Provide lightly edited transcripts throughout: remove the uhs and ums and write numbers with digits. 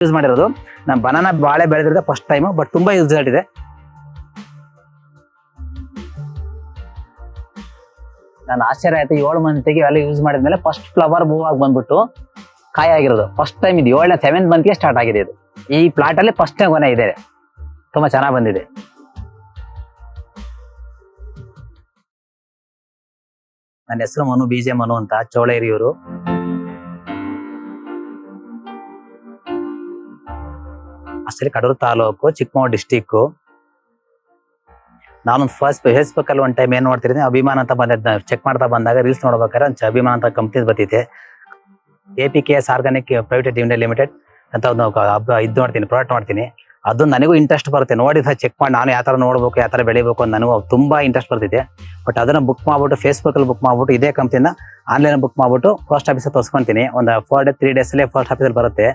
Use ಮಾಡಿರೋದು. ನಾನು banana ಬಾಳೆ ಬೆಳೆದಿರೋದು ಫಸ್ಟ್ ಟೈಮ್, ಬಟ್ ತುಂಬಾ ರಿಸಲ್ಟ್ ಇದೆ. ನಾನು ಆಶ್ಚರ್ಯ ಆಯ್ತು, 7 ಮಂತಿಗೆ ಎಲ್ಲ ಯೂಸ್ ಮಾಡಿದ್ಮೇಲೆ ಫಸ್ಟ್ ಫ್ಲವರ್ ಮೂವ್ ಆಗಿ ಬಂದ್ಬಿಟ್ಟು ಕಾಯಿ ಆಗಿರೋದು ಫಸ್ಟ್ ಟೈಮ್. ಇದು 7ನೇ ಮಂತ್ಗೆ ಸ್ಟಾರ್ಟ್ ಆಗಿದೆ. ಇದು ಈ ಪ್ಲಾಟ್ ಅಲ್ಲಿ ಫಸ್ಟ್ ಗೊನೆ ಇದೆ, ತುಂಬಾ ಚೆನ್ನಾಗಿ ಬಂದಿದೆ. ನನ್ನ ಹೆಸರು ಮನು, ಬಿಜೆ ಮನು ಅಂತ, ಚೋಳೇರಿಯೂರು. ಅಷ್ಟೇ ಕಡೂರು ತಾಲೂಕು, ಚಿಕ್ಕಮಗಳೂರು ಡಿಸ್ಟಿಕ್. ನಾನು ಫೇಸ್ಬುಕ್ ಅಲ್ಲಿ ಒಂದು ಟೈಮ್ ಏನ್ ನೋಡ್ತಿದ್ದೀನಿ, ಅಭಿಮಾನ ಅಂತ ಬಂದಿದ್ದ, ಚೆಕ್ ಮಾಡ್ತಾ ಬಂದಾಗ ರೀಲ್ಸ್ ನೋಡ್ಬೇಕಾದ್ರೆ ಅಭಿಮಾನ ಅಂತ ಕಂಪ್ನಿ ಬರ್ತೈತೆ. APKS ಆರ್ಗಾನಿಕ್ ಪ್ರೈವೇಟ್ ಲಿಮಿಟೆಡ್ ಅಂತ ಇದು ನೋಡ್ತೀನಿ, ಪ್ರಾಡಕ್ಟ್ ನೋಡ್ತೀನಿ. ಅದು ನನಗೂ ಇಂಟ್ರೆಸ್ಟ್ ಬರುತ್ತೆ, ನೋಡಿ ಚೆಕ್ ಮಾಡಿ ನಾನು ಯಾವ ತರ ನೋಡ್ಬೇಕು, ಯಾವ ತರ ಬೆಳಿಬೇಕು ಅಂತ ನನಗೂ ತುಂಬಾ ಇಂಟ್ರೆಸ್ಟ್ ಬರ್ತಿದೆ. ಬಟ್ ಅದನ್ನ ಬುಕ್ ಮಾಡ್ಬಿಟ್ಟು ಫೇಸ್ಬುಕ್ ಅಲ್ಲಿ ಬುಕ್ ಮಾಡ್ಬಿಟ್ಟು ಇದೇ ಕಂಪ್ನಿನ ಆನ್ಲೈನ್ ಬುಕ್ ಮಾಡ್ಬಿಟ್ಟು ಪೋಸ್ಟ್ ಆಫೀಸ್ ತೋರಿಸ್ಕೊಂತೀನಿ. ಒಂದು 3 days ಅಲ್ಲಿ ಪೋಸ್ಟ್ ಆಫೀಸಲ್ಲಿ ಬರುತ್ತೆ.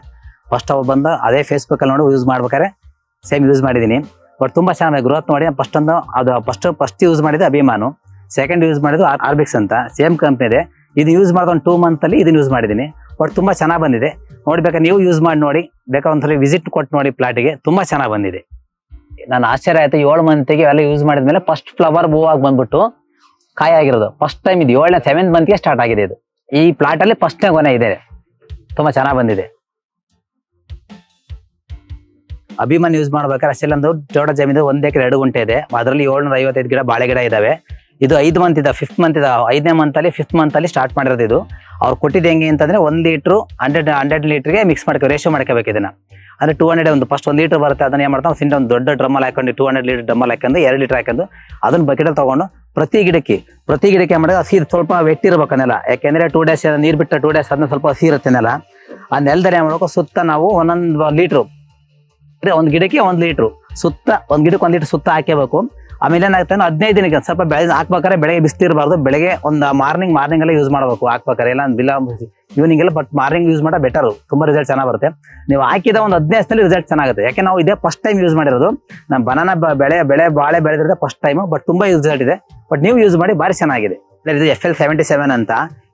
ಫಸ್ಟ್ ಅವ್ರು ಬಂದು ಅದೇ ಫೇಸ್ಬುಕ್ ಅಲ್ಲಿ ನೋಡಿ ಯೂಸ್ ಮಾಡ್ಬೇಕಾದ್ರೆ ಸೇಮ್ ಯೂಸ್ ಮಾಡಿದೀನಿ. ಬಟ್ ತುಂಬಾ ಚೆನ್ನಾಗಿ ಗ್ರೋತ್ ನೋಡಿ. ಫಸ್ಟ್ ಯೂಸ್ ಮಾಡಿದ್ದು ಅಭಿಮಾನು, ಸೆಕೆಂಡ್ ಯೂಸ್ ಮಾಡಿದ್ದು ಆರ್ಬಿಕ್ಸ್ ಅಂತ, ಸೇಮ್ ಕಂಪ್ನಿ ಇದೆ. ಇದು ಯೂಸ್ ಮಾಡಿದ ಒಂದು 2 month ಅಲ್ಲಿ ಇದನ್ನ ಯೂಸ್ ಮಾಡಿದೀನಿ. ಬಟ್ ತುಂಬಾ ಚೆನ್ನಾಗಿ ಬಂದಿದೆ. ನೋಡ್ಬೇಕಾದ್ರೆ ನೀವು ಯೂಸ್ ಮಾಡಿ ನೋಡಿ, ಬೇಕಾದ್ರೆ ಒಂದ್ಸಲ ವಿಸಿಟ್ ಕೊಟ್ಟು ನೋಡಿ ಪ್ಲಾಟಿಗೆ, ತುಂಬಾ ಚೆನ್ನಾಗಿ ಬಂದಿದೆ. ನಾನು ಆಶ್ಚರ್ಯ ಆಯ್ತು, 7 ಮಂತಿಗೆ ಎಲ್ಲ ಯೂಸ್ ಮಾಡಿದ್ಮೇಲೆ ಫಸ್ಟ್ ಫ್ಲವರ್ ಮೂವ್ ಆಗಿ ಬಂದ್ಬಿಟ್ಟು ಕಾಯಿ ಆಗಿರೋದು ಫಸ್ಟ್ ಟೈಮ್. ಇದು 7ನೇ ಮಂತ್ಗೆ ಸ್ಟಾರ್ಟ್ ಆಗಿದೆ. ಇದು ಈ ಪ್ಲಾಟ್ ಅಲ್ಲಿ ಫಸ್ಟ್ನೇ ಗೊನೆ ಇದೆ, ತುಂಬಾ ಚೆನ್ನಾಗಿ ಬಂದಿದೆ. ಅಭಿಮಾನ್ ಯೂಸ್ ಮಾಡ್ಬೇಕಾದ್ರೆ ಅಷ್ಟೆಲ್ಲೊಂದು ದೊಡ್ಡ ಜಮೀನು, 1 ಎಕರೆ 2 ಗುಂಟೆ ಇದೆ. ಅದರಲ್ಲಿ 755 ಗಿಡ ಬಾಳೆ ಗಿಡ ಇದಾವೆ. ಇದು 5 ಮಂತ್ ಇದೆ, 5th ಮಂತ್ ಇದೆ. 5ನೇ ಮಂತ್ ಅಲ್ಲಿ 5th ಮಂತ್ ಅಲ್ಲಿ ಸ್ಟಾರ್ಟ್ ಮಾಡಿರೋದು. ಇದು ಅವ್ರು ಕೊಟ್ಟಿದ್ದು ಹೆಂಗೆ ಅಂತಂದ್ರೆ 1 ಲೀಟ್ರು 100 ಲೀಟರ್ಗೆ ಮಿಕ್ಸ್ ಮಾಡ್ಕೋ, ರೇಷಿಯೋ ಮಾಡ್ಕೋಬೇಕು ಇದನ್ನ. ಅಂದ್ರೆ 200 ಒಂದು ಫಸ್ಟ್ 1 ಲೀಟರ್ ಬರುತ್ತೆ. ಅದನ್ನ ಏನ್ ಮಾಡ್ತಾವೆ, ಒಂದು ದೊಡ್ಡ ಡ್ರಮ್ಮಲ್ಲಿ ಹಾಕೊಂಡು 200 ಲೀಟರ್ ಡ್ರಮ್ಮಲ್ಲಿ ಹಾಕೊಂಡು 2 ಲೀಟರ್ ಹಾಕೊಂಡು ಅದನ್ನ ಬಕೆಟಲ್ಲಿ ತಗೊಂಡು ಪ್ರತಿ ಗಿಡಕ್ಕೆ ಏನ್ ಮಾಡಿದ್ರೆ ಹಸಿ ಸ್ವಲ್ಪ ವೆಟ್ ಇರ್ಬೇಕು ನೆಲ. ಯಾಕೆಂದ್ರೆ 2 days ನೀರ್ ಬಿಟ್ಟ 2 days ಅದನ್ನ ಸ್ವಲ್ಪ ಹಸಿ ಇರುತ್ತೆ ನೆಲ. ಆ ನೆಲದಲ್ಲಿ ಏನ್ ಮಾಡ್ಬೇಕು, ಸುತ್ತ ನಾವು 1 ಲೀಟ್ರು, ಒಂದು ಗಿಡಕ್ಕೆ 1 ಲೀಟ್ರು ಸುತ್ತ, ಒಂದು ಗಿಡಕ್ಕೆ 1 ಲೀಟರ್ ಸುತ್ತ ಹಾಕಬೇಕು. ಆಮೇಲೆ ಏನಾಗುತ್ತೆ, 15 ದಿನಕ್ಕೆ ಸ್ವಲ್ಪ ಬೆಳೆ ಹಾಕ್ಬೇಕಾದ್ರೆ ಬೆಳಗ್ಗೆ ಬಿಸ್ತಿರಬಾರ್ದು. ಬೆಳಗ್ಗೆ ಒಂದು ಮಾರ್ನಿಂಗ್ ಎಲ್ಲ ಯೂಸ್ ಮಾಡಬೇಕು ಹಾಕ್ಬೇಕಾರೆ, ಇಲ್ಲ ಈವ್ನಿಂಗ್ ಎಲ್ಲ. ಬಟ್ ಮಾರ್ನಿಂಗ್ ಯೂಸ್ ಮಾಡೋ ಬೆಟರು, ತುಂಬಾ ರಿಸಲ್ಟ್ ಚೆನ್ನಾಗಿ ಬರುತ್ತೆ. ನೀವು ಹಾಕಿದ ಒಂದು 15 ದಿನದಲ್ಲಿ ರಿಸಲ್ಟ್ ಚೆನ್ನಾಗುತ್ತೆ. ಯಾಕೆ ನಾವು ಇದೇ ಫಸ್ಟ್ ಟೈಮ್ ಯೂಸ್ ಮಾಡಿರೋದು. ನಾನು ಬನಾನಾ ಬಾಳೆ ಬೆಳೆದಿರೋದು ಫಸ್ಟ್ ಟೈಮ್, ಬಟ್ ತುಂಬಾ ರಿಸಲ್ಟ್ ಇದೆ. ಬಟ್ ನೀವು ಯೂಸ್ ಮಾಡಿ ಭಾರಿ ಚೆನ್ನಾಗಿದೆ. ಇದು FL77 ಅಂತ.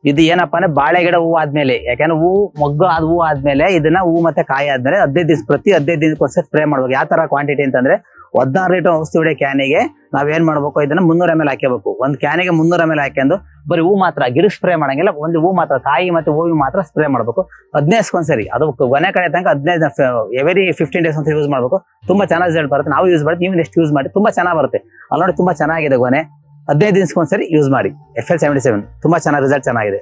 ಇದು ಏನಪ್ಪಾ ಅಂದ್ರೆ ಬಾಳೆ ಗಿಡ ಹೂವು ಆದ್ಮೇಲೆ, ಯಾಕಂದ್ರೆ ಹೂವು ಆದ್ಮೇಲೆ ಇದನ್ನ ಹೂವು ಮತ್ತೆ ಕಾಯಿ ಆದ್ಮೇಲೆ 15 ದಿವಸ ಪ್ರತಿ 15 ದಿನಕ್ಕೊಂದ್ಸರಿ ಸ್ಪ್ರೇ ಮಾಡ್ಬೇಕು. ಯಾವ ತರ ಕ್ವಾಂಟಿಟಿ ಅಂತಂದ್ರೆ 16 ಲೀಟರ್ ಔಷಧಿ ಹೊಡೆ ಕ್ಯಾನಿಗೆ ನಾವೇನ್ ಮಾಡ್ಬೇಕು, ಇದನ್ನ 300 ml ಹಾಕಬೇಕು. ಒಂದು ಕ್ಯಾನಿಗೆ 300 ml ಹಾಕೊಂಡು ಬರೀ ಹೂ ಮಾತ್ರ, ಗಿಡ ಸ್ಪ್ರೇ ಮಾಡಂಗಿಲ್ಲ. ಒಂದು ಹೂ ಮಾತ್ರ, ಕಾಯಿ ಮತ್ತೆ ಹೂವು ಮಾತ್ರ ಸ್ಪ್ರೇ ಮಾಡ್ಬೇಕು 15 ದಿವಸಕ್ಕೊಂದ್ಸರಿ. ಅದು ಕೊನೆ ಕಡೆ ತನಕ 15 ಎವರಿ 15 days ಅಂತ ಯೂಸ್ ಮಾಡ್ಬೇಕು. ತುಂಬಾ ಚೆನ್ನಾಗಿ ರಿಸಲ್ಟ್ ಬರುತ್ತೆ. ನಾವು ಯೂಸ್ ಮಾಡಿ, ನೀವು ನೆಕ್ಸ್ಟ್ ಯೂಸ್ ಮಾಡಿ, ತುಂಬಾ ಚೆನ್ನಾಗಿ ಬರುತ್ತೆ. ಅಲ್ಲಿ ನೋಡಿ ತುಂಬಾ ಚೆನ್ನಾಗಿದೆ ಗೊನೆ. 15 ದಿವಸಕ್ಕೊಂದ್ಸರಿ ಯೂಸ್ ಮಾಡಿ. FL77 ತುಂಬಾ ಚೆನ್ನಾಗಿ ರಿಸಲ್ಟ್ ಚೆನ್ನಾಗಿದೆ.